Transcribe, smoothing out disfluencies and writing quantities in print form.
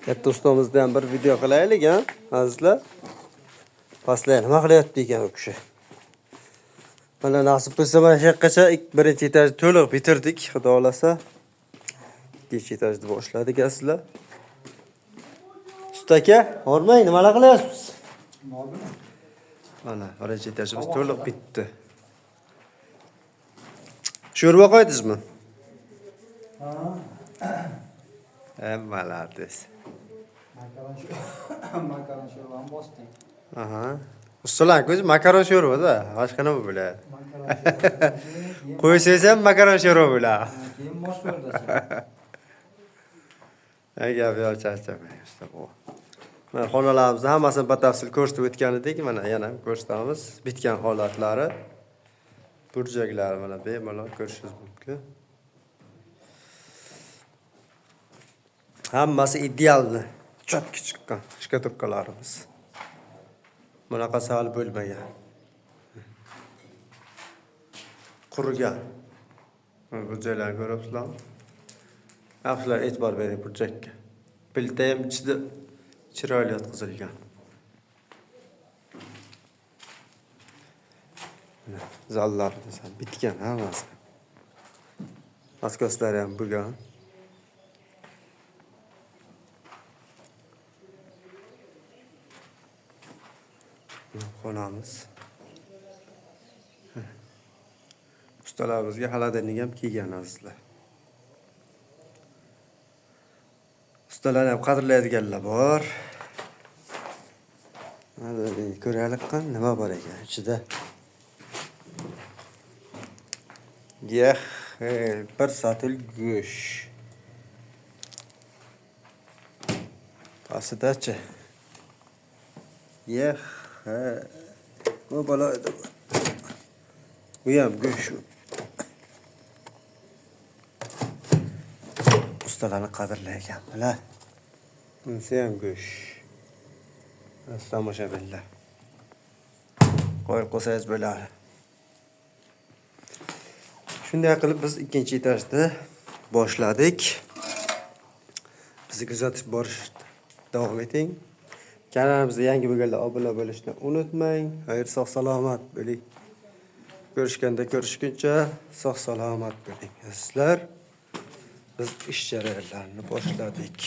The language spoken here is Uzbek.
Katta ustamizdan bir video qilaylik, ha, azizlar. Pastlar nima qilyapti ekan u kishi. Mana nasib bo'lsa mana shu yoqqacha birinchi etajni to'liq bitirdik, xudo xolasa. Ikkinchi etajni boshladik azizlar. Usta aka, hormang, nimalar qilyapsiz? Mana birinchi etajimiz to'liq bitdi. Sho'rva qo'ydingizmi? Malades. Makaron sho'rvani bosdim. Aha. Ustalar ko'zi makaron sho'rva-da, boshqa nima bo'ladi? Qo'ysangiz ham makaron sho'rva bo'ladi. Keyin bosh ko'rdasan. Gap yo'q, charchamang usta bu. Mana xonalarimizni hammasini batafsil ko'rsatib o'tgan edik, mana yana ham ko'rsatamiz. Bitgan holatlari, burjaklari mana bemalol ko'rishingiz mumkin. Hammasi idealni, chotki chiqqan shkatulkalarimiz. Bunaqasi hali bo'lmagan. Qurigan. Bu joylarni ko'ryapsizlarmi? Yaxshilar e'tibor bering burchakka. Pilta ham ichida chiroyli yotqizilgan. Zallarimiz ham bitgan hammasi. Maskoslar ham bo'lgan. Xonamiz. Ustalarimizga xaladini ham kiygan azizlar. Ustalar ham qadrlaydiganlar bor. Mana ko'raylik nima bor ekan ichida. Bir satil go'sht. Pastdachi. Bu balo edi. Bu ham go'sht. Ustalarni qadrlaygan bilar. Bunisi ham go'sht. Tomoshabinlar. Qo'yib qo'ysangiz bo'ladi. Shunday qilib biz ikkinchi etajda boshladik. Bizni kuzatib borishda davom eting. Kanalimizga yangi bo'lganlar obuna bo'lishni unutmang. Xayr, sog' salomat bo'ling. Ko'rishguncha sog' salomat bo'ling. Sizlar biz ish jarayonlarini boshladik.